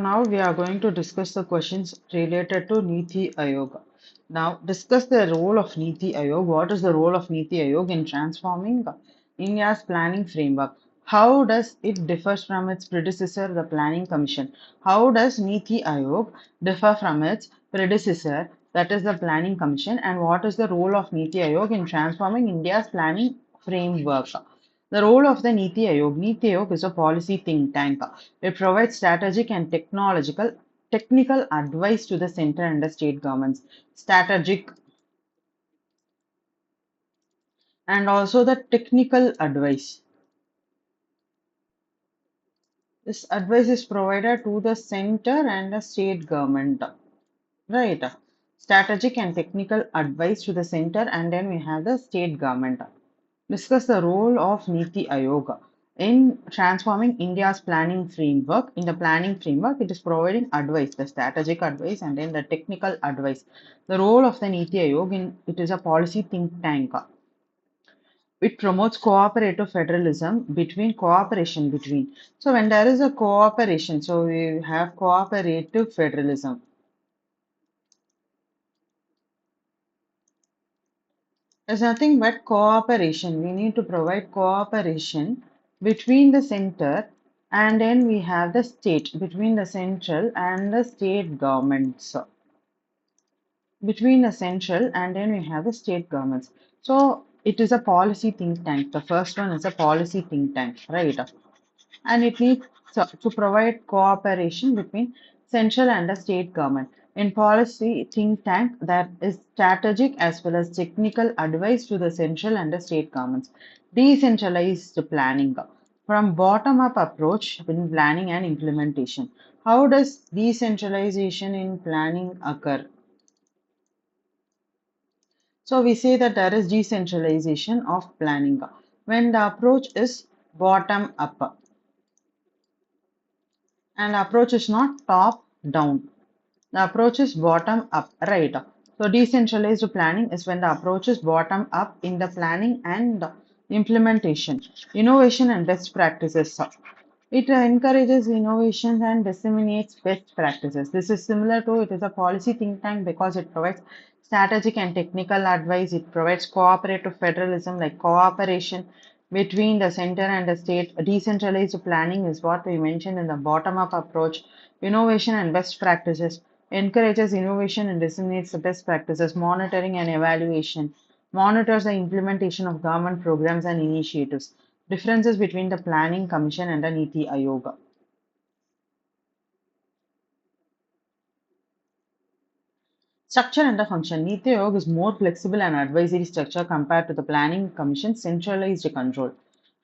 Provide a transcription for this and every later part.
now we are going to discuss the questions related to Niti Aayog. Now, discuss the role of Niti Aayog. What is the role of Niti Aayog in transforming India's planning framework? How does it differ from its predecessor, the Planning Commission? How does Niti Aayog differ from its predecessor, that is the Planning Commission? And what is the role of Niti Aayog in transforming India's planning framework? The role of the Niti Aayog. Niti Aayog is a policy think tank. It provides strategic and technical advice to the center and the state governments. Strategic and also the technical advice. This advice is provided to the center and the state government. Right. Strategic and technical advice to the center, and then we have the state government. Discuss the role of Niti Aayog in transforming India's planning framework. In the planning framework, it is providing advice, the strategic advice, and then the technical advice. The role of the Niti Aayog it is a policy think tank. It promotes cooperative federalism cooperation between. So when there is a cooperation, so we have cooperative federalism. There's nothing but cooperation. We need to provide cooperation between the center and then we have the state, between the central and the state governments. Between the central and then we have the state governments. So it is a policy think tank. The first one is a policy think tank, right? And it needs to provide cooperation between central and the state government. In policy think tank, that is strategic as well as technical advice to the central and the state governments. Decentralized planning from bottom-up approach in planning and implementation. How does decentralization in planning occur? So we say that there is decentralization of planning when the approach is bottom up and approach is not top down. The approach is bottom up, right? So decentralized planning is when the approach is bottom up in the planning and implementation. Innovation and best practices. It encourages innovation and disseminates best practices. This is similar to it is a policy think tank because it provides strategic and technical advice. It provides cooperative federalism like cooperation between the center and the state. Decentralized planning is what we mentioned in the bottom-up approach. Innovation and best practices encourages innovation and disseminates the best practices. Monitoring and evaluation monitors the implementation of government programs and initiatives. Differences between the Planning Commission and the Niti Aayog. Structure and the function. Niti Aayog is more flexible and advisory structure compared to the Planning Commission's centralized control.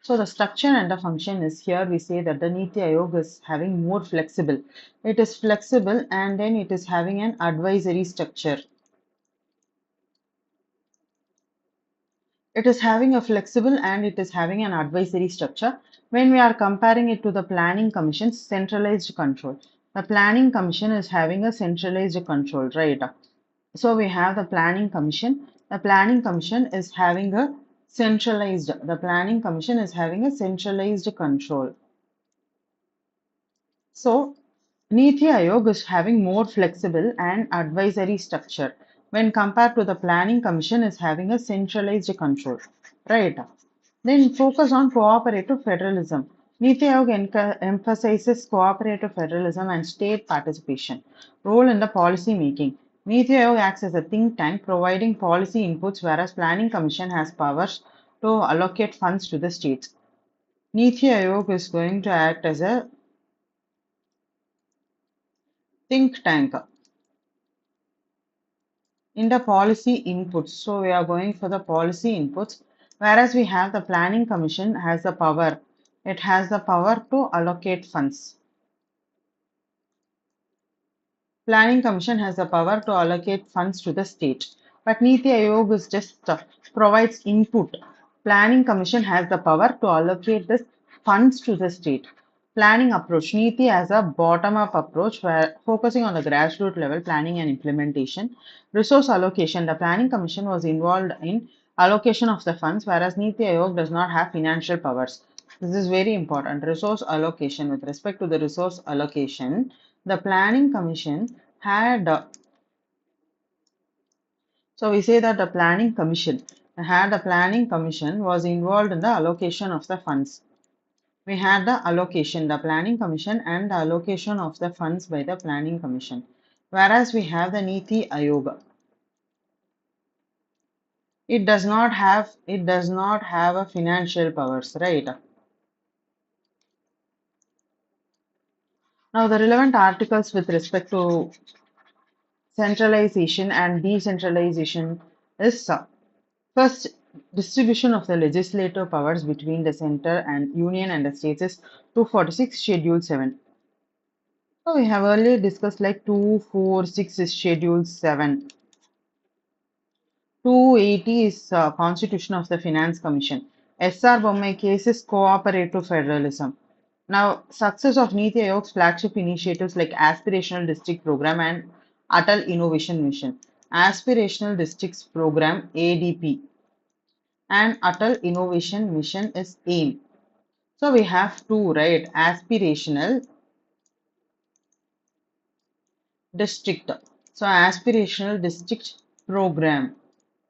So the structure and the function is here we say that the Niti Aayog is having more flexible. It is flexible and then it is having an advisory structure. It is having a flexible and it is having an advisory structure when we are comparing it to the Planning Commission's centralized control. The Planning Commission is having a centralized control, right? So we have the Planning Commission. The Planning Commission is having a the Planning Commission is having a centralized control. So Niti Aayog is having more flexible and advisory structure when compared to the Planning Commission is having a centralized control, right? Then focus on cooperative federalism. Niti Aayog emphasizes cooperative federalism and state participation. Role in the policy making. Niti Aayog acts as a think tank providing policy inputs whereas Planning Commission has powers to allocate funds to the states. Niti Aayog is going to act as a think tank in the policy inputs. So we are going for the policy inputs, whereas we have the Planning Commission has the power. It has the power to allocate funds. Planning Commission has the power to allocate funds to the state. But Niti Aayog is just provides input. Planning Commission has the power to allocate the funds to the state. Planning approach. Niti has a bottom-up approach where focusing on the grassroots level planning and implementation. Resource allocation. The Planning Commission was involved in allocation of the funds, whereas Niti Aayog does not have financial powers. This is very important. Resource allocation. With respect to the resource allocation, The planning commission had so we say that the planning commission was involved in the allocation of the funds. We had the planning commission and the allocation of the funds by the planning commission. Whereas we have the Niti Ayoga. It does not have a financial powers, right? Now the relevant articles with respect to centralization and decentralization is first, distribution of the legislative powers between the center and union and the states is 246 Schedule 7. So we have earlier discussed like 246 is Schedule 7. 280 is Constitution of the Finance Commission. SR Bommai case is cooperative federalism. Now, success of Niti Aayog's flagship initiatives like Aspirational District Program and Atal Innovation Mission. Aspirational Districts Program ADP and Atal Innovation Mission is AIM. So we have two, right? Aspirational District. So Aspirational District Program.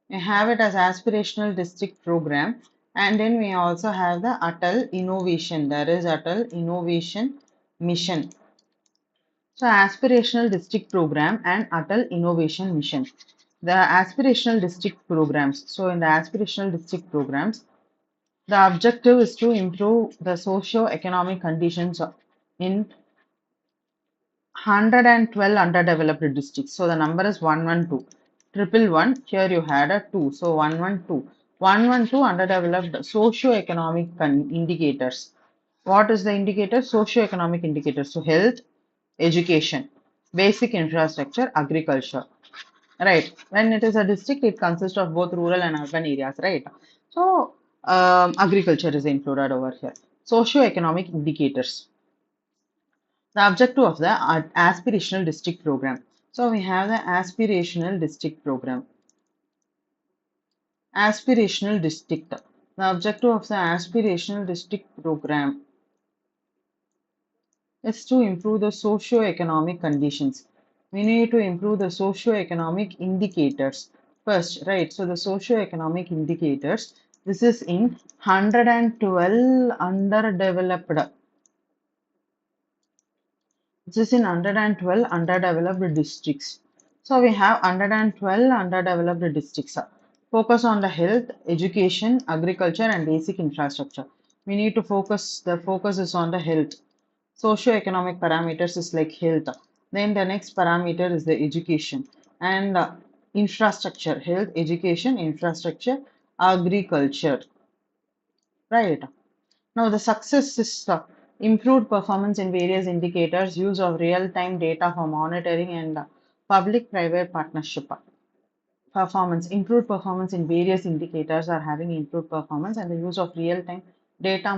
We have it as Aspirational District Program, and then we also have the Atal Innovation. That is Atal Innovation Mission. So Aspirational District Program and Atal Innovation Mission. The Aspirational District Programs. So in the Aspirational District Programs, the objective is to improve the socio-economic conditions in 112 underdeveloped districts. So the number is 112. Triple one, here you had a 2. So 112. 112 underdeveloped socio-economic indicators. What is the indicator? Socio-economic indicators. So health, education, basic infrastructure, agriculture. Right. When it is a district, it consists of both rural and urban areas, right? So agriculture is included over here. Socio-economic indicators. The objective of the aspirational district program. So we have the aspirational district program. Aspirational district. The objective of the aspirational district program is to improve the socio-economic conditions. We need to improve the socio-economic indicators first, right? So the socio-economic indicators, this is in 112 underdeveloped. This is in 112 underdeveloped districts. So we have 112 underdeveloped districts. Focus on the health, education, agriculture, and basic infrastructure. We need to the focus is on the health. Socio-economic parameters is like health. Then the next parameter is the education and infrastructure, health, education, infrastructure, agriculture. Right. Now the success is improved performance in various indicators, use of real-time data for monitoring and public-private partnership. Improved performance in various indicators are having improved performance and the use of real-time data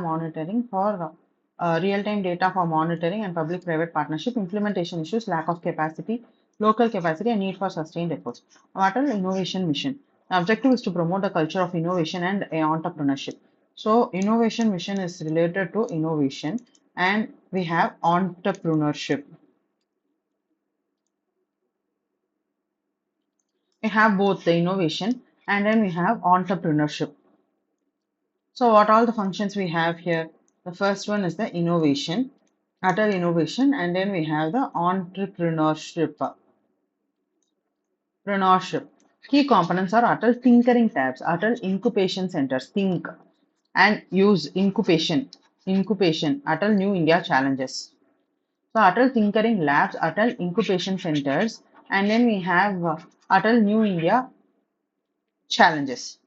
for monitoring and public-private partnership, implementation issues, lack of capacity, local capacity, and need for sustained efforts. Atal Innovation Mission. The objective is to promote the culture of innovation and entrepreneurship. So, innovation mission is related to innovation, and we have entrepreneurship. We have both the innovation and then we have entrepreneurship. So, what all the functions we have here? The first one is the innovation, utter innovation, and then we have the entrepreneurship. Entrepreneurship. Key components are Atal Tinkering Tabs, Atal Incubation Centers, Think, and use incubation, Atal New India Challenges. So Atal Tinkering Labs, Atal Incubation Centers, and then we have Atal New India Challenges.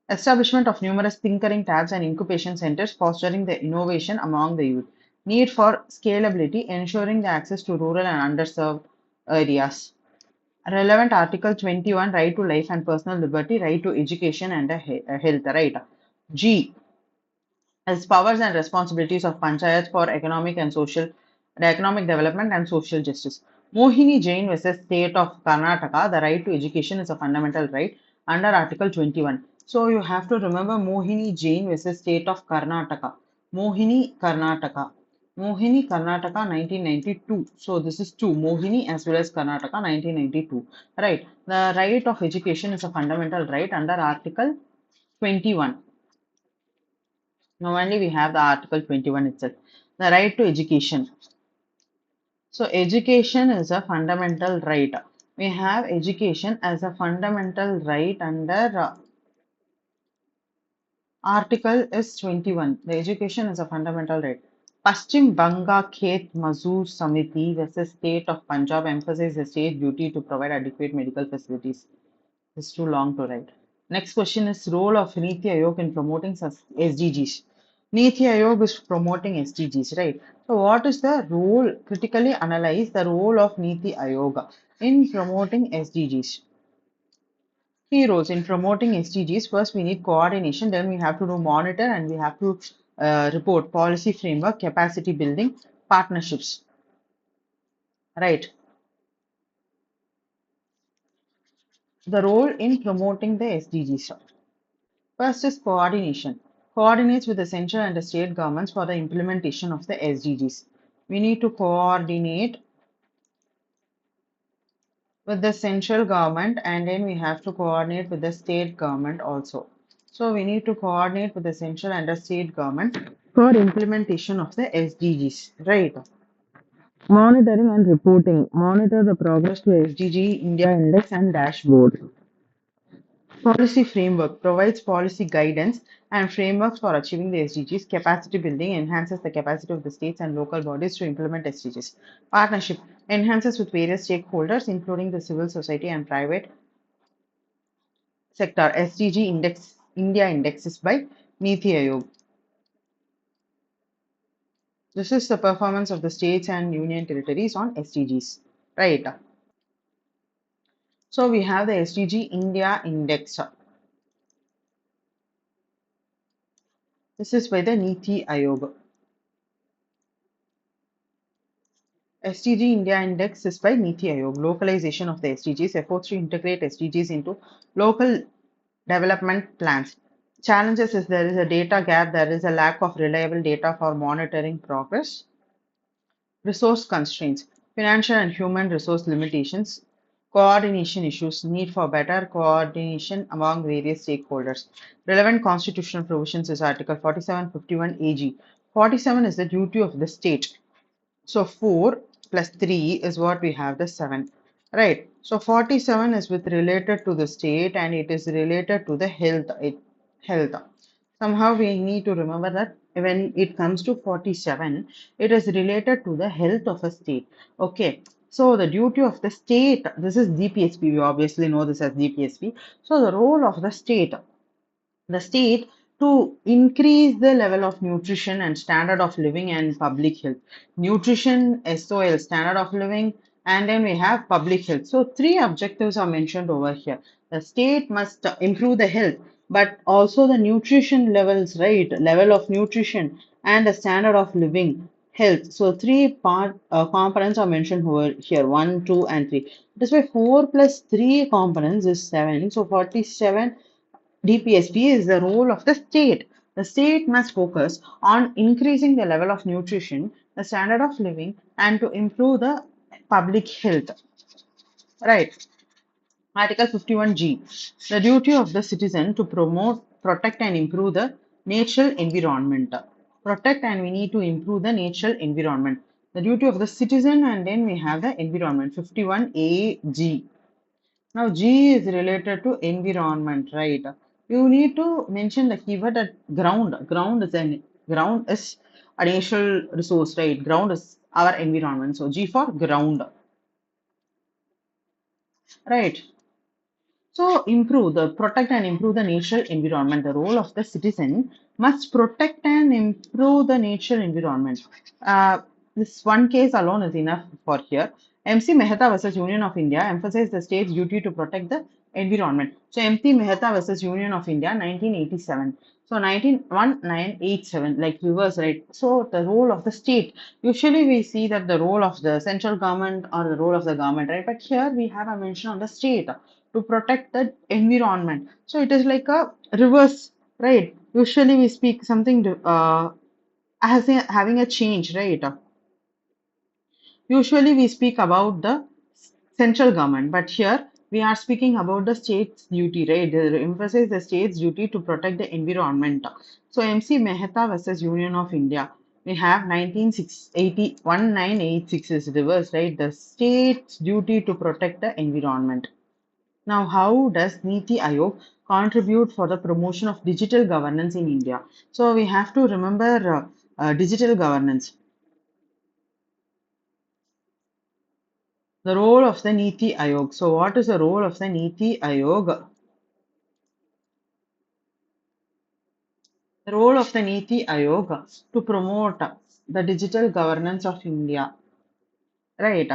Establishment of numerous tinkering tabs and incubation centers fostering the innovation among the youth. Need for scalability, ensuring the access to rural and underserved areas. Relevant Article 21, right to life and personal liberty, right to education and health, right? G as powers and responsibilities of panchayats for economic development and social justice. Mohini Jain versus State of Karnataka, the right to education is a fundamental right under Article 21. So you have to remember Mohini Jain versus State of Karnataka. Mohini Karnataka. Mohini, Karnataka, 1992. So this is two, Mohini as well as Karnataka, 1992. Right. The right of education is a fundamental right under Article 21. Now only we have the Article 21 itself. The right to education. So education is a fundamental right. We have education as a fundamental right under Article is 21. The education is a fundamental right. Paschim Banga Khet Mazdoor Samiti versus State of Punjab emphasizes the state duty to provide adequate medical facilities. It's too long to write. Next question is role of Niti Aayog in promoting SDGs. Niti Aayog is promoting SDGs, right? So what is the role? Critically analyze the role of Niti Aayog in promoting SDGs. Key roles in promoting SDGs. First, we need coordination. Then we have to do monitor and we have to report policy framework, capacity building, partnerships. Right. The role in promoting the SDGs. First is coordination. Coordinates with the central and the state governments for the implementation of the SDGs. We need to coordinate with the central government and then we have to coordinate with the state government also. So we need to coordinate with the central and the state government for implementation of the SDGs. Right. Monitoring and reporting. Monitor the progress to SDG India Index and dashboard. Policy framework provides policy guidance and frameworks for achieving the SDGs. Capacity building enhances the capacity of the states and local bodies to implement SDGs. Partnership enhances with various stakeholders, including the civil society and private sector. SDG index India indexes by Niti Aayog. This is the performance of the states and union territories on SDGs. Right. So we have the SDG India index. This is by the Niti Aayog. SDG India Index is by Niti Aayog. Localization of the SDGs, efforts to integrate SDGs into local development plans. Challenges is there is a data gap, there is a lack of reliable data for monitoring progress. Resource constraints, financial and human resource limitations, coordination issues, need for better coordination among various stakeholders. Relevant constitutional provisions is Article 47, 51 AG. 47 is the duty of the state. So 4 plus 3 is what we have the 7. Right. So 47 is with related to the state and it is related to the health. Somehow we need to remember that when it comes to 47, it is related to the health of a state. Okay. So the duty of the state, this is DPSP. We obviously know this as DPSP. So the role of the state to increase the level of nutrition and standard of living and public health. Nutrition, SOL, standard of living, and then we have public health. So three objectives are mentioned over here. The state must improve the health, but also the nutrition levels, right? Level of nutrition and the standard of living health. So three components are mentioned over here, 1, 2, and 3. That's why 4 plus 3 components is 7. So 47 DPSP is the role of the state. The state must focus on increasing the level of nutrition, the standard of living, and to improve the public health. Right. Article 51G. The duty of the citizen to promote, protect, and improve the natural environment. Protect and we need to improve the natural environment. The duty of the citizen, and then we have the environment. 51AG. Now G is related to environment, right? You need to mention the keyword that ground. Ground is a natural resource, right? Ground is our environment. So G for ground, right? So improve the protect and improve the natural environment. The role of the citizen must protect and improve the natural environment. Uh, this one case alone is enough for here. MC Mehta versus Union of India emphasized the state's duty to protect the environment. So MC Mehta versus Union of India 1987. So 1987 like reverse, right? So the role of the state. Usually we see that the role of the central government or the role of the government, right? But here we have a mention on the state to protect the environment. So it is like a reverse, right? Usually we speak something. having a change, right? Usually we speak about the central government, but here we are speaking about the state's duty, right? They emphasize the state's duty to protect the environment. So MC Mehta versus Union of India. We have 1986 is reverse, right? The state's duty to protect the environment. Now, how does Niti Aayog contribute for the promotion of digital governance in India? So we have to remember digital governance. The role of the Niti Aayog. So, what is the role of the Niti Aayog? The role of the Niti Aayog to promote the digital governance of India. Right.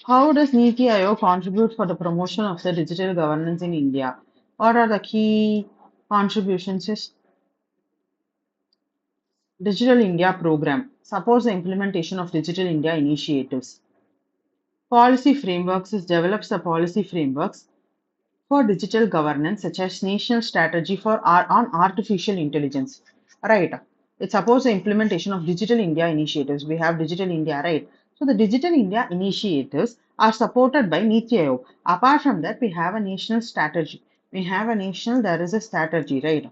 How does Niti Aayog contribute for the promotion of the digital governance in India? What are the key contributions? Is Digital India program supports the implementation of Digital India initiatives. Policy frameworks develops the policy frameworks for digital governance, such as national strategy on artificial intelligence. Right. It supports the implementation of Digital India initiatives. We have Digital India, right? So the Digital India initiatives are supported by Niti Aayog. Apart from that, we have a national strategy. There is a strategy, right?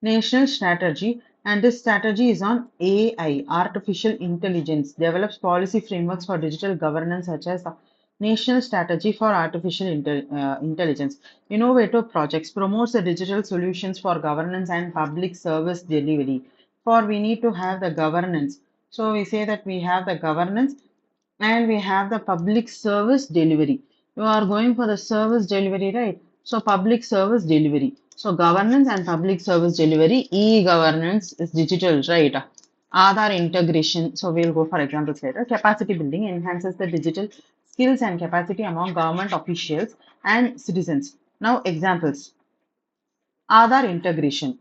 National strategy, and this strategy is on AI, artificial intelligence, develops policy frameworks for digital governance such as the National Strategy for Artificial Intelligence. Innovative projects promotes the digital solutions for governance and public service delivery. For we need to have the governance. So we say that we have the governance and we have the public service delivery. You are going for the service delivery, right? So public service delivery. So governance and public service delivery, e-governance is digital, right? Aadhaar integration. So we'll go for examples later. Capacity building enhances the digital skills and capacity among government officials and citizens. Now examples. Aadhaar integration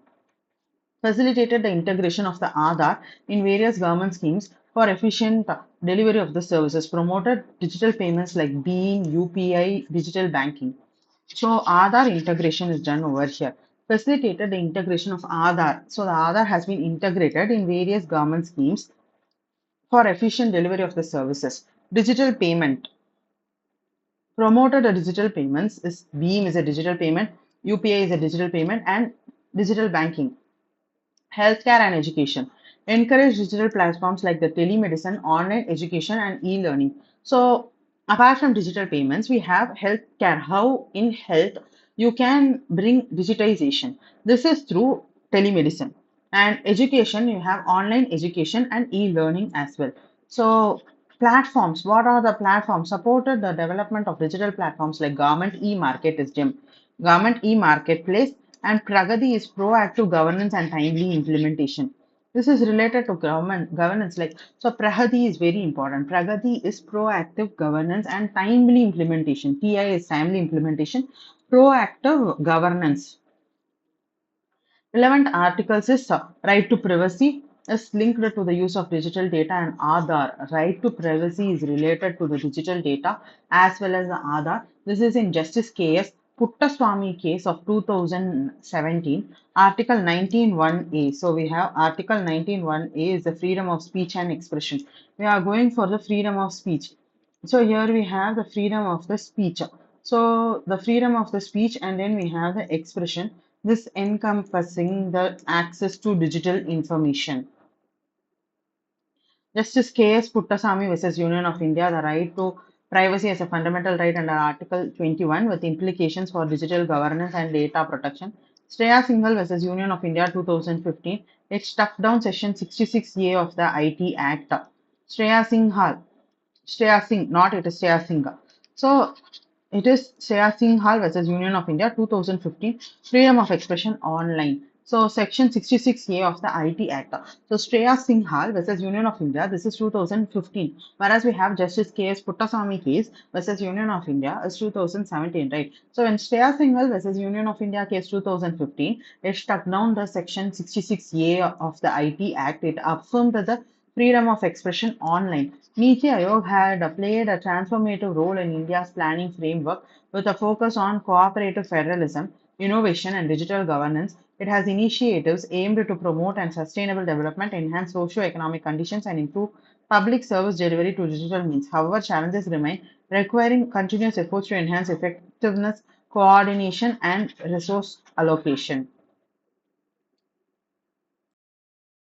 facilitated the integration of the Aadhaar in various government schemes for efficient delivery of the services, promoted digital payments like BEAM, UPI, digital banking. So Aadhaar integration is done over here. Facilitated the integration of Aadhaar. So the Aadhaar has been integrated in various government schemes for efficient delivery of the services. Digital payment. Promoted the digital payments is BEAM is a digital payment, UPI is a digital payment, and digital banking. Healthcare and education. Encourage digital platforms like the telemedicine, online education, and e-learning. So, apart from digital payments, we have healthcare. How in health you can bring digitization. This is through telemedicine. And education, you have online education and e-learning as well. So, platforms. What are the platforms? Supported the development of digital platforms like Government e-market is GEM. Government e-marketplace and Pragati is proactive governance and timely implementation. This is related to government governance. Like so, Pragati is very important. Pragati is proactive governance and timely implementation. TI is timely implementation. Proactive governance. Relevant articles is right to privacy is linked to the use of digital data and Aadhaar. Right to privacy is related to the digital data as well as the Aadhaar. This is in Justice KS Puttaswamy case of 2017, Article 19(1)(a). So we have Article 19(1)(a) is the freedom of speech and expression. We are going for the freedom of speech. So here we have the freedom of the speech. So the freedom of the speech and then we have the expression. This encompassing the access to digital information. Justice K.S. Puttasamy versus Union of India, the right to privacy as a fundamental right under Article 21 with implications for digital governance and data protection. Shreya Singhal versus Union of India 2015. It struck down Section 66A of the IT Act. Shreya Singhal Shreya Singh, not it is Shreya Singh. So it is Shreya Singhal versus Union of India 2015 Freedom of Expression Online. So Section 66A of the IT Act. So Shreya Singhal versus Union of India, this is 2015. Whereas we have Justice K.S. Puttasamy case versus Union of India is 2017, right? So when Shreya Singhal versus Union of India case 2015, it struck down the Section 66A of the IT Act. It affirmed that the freedom of expression online. Niti Aayog had played a transformative role in India's planning framework with a focus on cooperative federalism, innovation, and digital governance. It has initiatives aimed to promote and sustainable development, enhance socio-economic conditions, and improve public service delivery to digital means. However, challenges remain, requiring continuous efforts to enhance effectiveness, coordination, and resource allocation.